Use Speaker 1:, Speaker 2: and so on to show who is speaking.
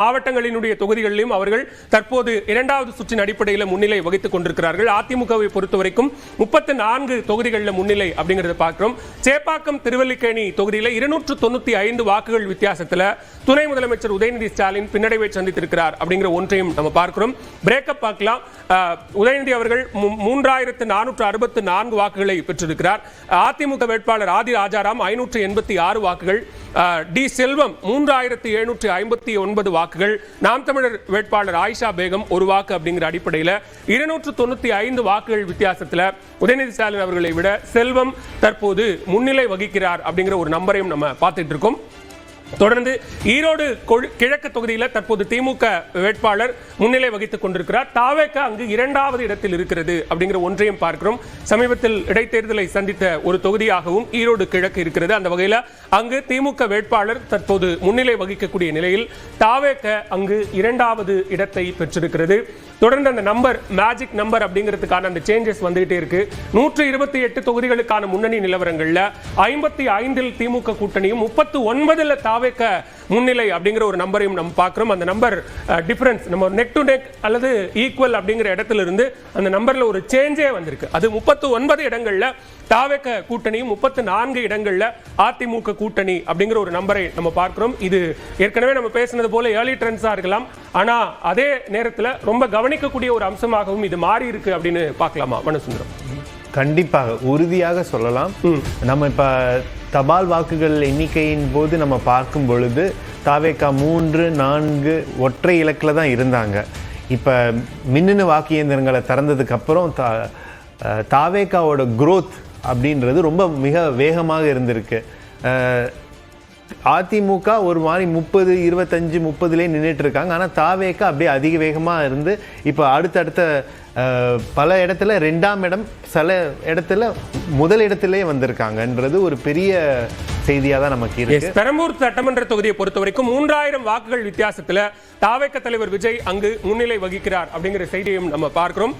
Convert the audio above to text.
Speaker 1: மாவட்டங்களினுடைய தொகுதிகளிலும் அவர்கள் தற்போது இரண்டாவது சுற்றின் அடிப்படையில் முன்னிலை வகித்துக் கொண்டிருக்கிறார்கள். அதிமுகவை பொறுத்தவரைக்கும் 34 தொகுதிகளில் முன்னிலை அப்படிங்கறத பார்க்கிறோம். சேப்பாக்கம் திருவல்லிக்கேணி தொகுதியில் 295 வாக்குகள் வித்தியாசத்தில் துணை முதலமைச்சர் உதயநிதி ஸ்டாலின் பின்னடைவை சந்தித்திருக்கிறார் அப்படிங்கிற ஒன்றையும் நம்ம பார்க்கிறோம். பிரேக்கப் பார்க்கலாம். உதயநிதி அவர்கள் 3464 வாக்குகளை பெற்றிருக்கிறார். அதிமுக வேட்பாளர் ஆதி ராஜாராம் 586 வாக்குகள், டி செல்வம் 3759 வாக்குகள், நாம் தமிழர் வேட்பாளர் ஆயிஷா பேகம் 1 வாக்கு அப்படிங்கிற அடிப்படையில் 295 வாக்குகள் வித்தியாசத்தில் உதயநிதி ஸ்டாலின் அவர்களை விட செல்வம் தற்போது முன்னிலை வகிக்கிறார் அப்படிங்கிற ஒரு நம்பரையும் நம்ம பார்த்துட்டு இருக்கோம். தொடர்ந்து ஈரோடு கிழக்கு தொகுதியில் தற்போது திமுக வேட்பாளர் முன்னிலை வகித்துக் கொண்டிருக்கிறார். தாவேக அங்கு 2வது இடத்தில் இருக்கிறது அப்படிங்கிற ஒன்றையும் பார்க்கிறோம். சமீபத்தில் இடைத்தேர்தலை சந்தித்த ஒரு தொகுதியாகவும் ஈரோடு கிழக்கு இருக்கிறது. அந்த வகையில் அங்கு திமுக வேட்பாளர் தற்போது முன்னிலை வகிக்கக்கூடிய நிலையில் தாவேக அங்கு 2வது இடத்தை பெற்றிருக்கிறது. தொடர்ந்து அந்த நம்பர் மேஜிக் நம்பர் அப்படிங்கிறதுக்கான அந்த சேஞ்சஸ் வந்துகிட்டே இருக்கு. 128 தொகுதிகளுக்கான முன்னணி நிலவரங்கள்ல 55 திமுக கூட்டணியும் 39 தாவேக முன்னிலை அப்படிங்கிற ஒரு நம்பரையும் நம்ம பார்க்கிறோம். அந்த நம்பர் டிஃபரன்ஸ் நம்ம நெக் டு நெக் அல்லது ஈக்குவல் அப்படிங்கிற இடத்துல இருந்து அந்த நம்பர்ல ஒரு சேஞ்சே வந்திருக்கு. அது 39 இடங்கள்ல தாவேக கூட்டணியும் 34 இடங்கள்ல அதிமுக கூட்டணி அப்படிங்கிற ஒரு நம்பரை நம்ம பார்க்கிறோம். இது ஏற்கனவே நம்ம பேசினது போல ஏர்லி ட்ரெண்ட்ஸா இருக்கலாம், ஆனா அதே நேரத்தில் ரொம்ப கவனிக்கக்கூடிய ஒரு அம்சமாகவும் இது மாறி இருக்கு அப்படின்னு பார்க்கலாமா மனுசுந்தரம்?
Speaker 2: கண்டிப்பாக உறுதியாக சொல்லலாம். நம்ம இப்ப தபால் வாக்குகள் எண்ணிக்கையின் போது நம்ம பார்க்கும் பொழுது தாவேகா 3, 4 ஒற்றை இலக்கில் தான் இருந்தாங்க. இப்போ மின்னணு வாக்கு இயந்திரங்களை திறந்ததுக்கு அப்புறம் தாவேகாவோட குரோத் அப்படின்றது ரொம்ப மிக வேகமாக இருந்திருக்கு. அதிமுக ஒரு மாதிரி 30, 25, 30லே நின்றுட்டு இருக்காங்க. ஆனால் தாவேகா அப்படியே அதிக வேகமாக இருந்து இப்போ அடுத்தடுத்த பல இடத்துல 2ஆம் இடம், சில இடத்துல முதல் இடத்திலே வந்திருக்காங்கன்றது ஒரு பெரிய செய்தியாக தான் நமக்கு இருக்கு.
Speaker 1: பெரம்பூர் சட்டமன்ற தொகுதியை பொறுத்த வரைக்கும் 3000 வாக்குகள் வித்தியாசத்தில் தாவேக தலைவர் விஜய் அங்கு முன்னிலை வகிக்கிறார் அப்படிங்கிற செய்தியையும் நம்ம பார்க்கிறோம்.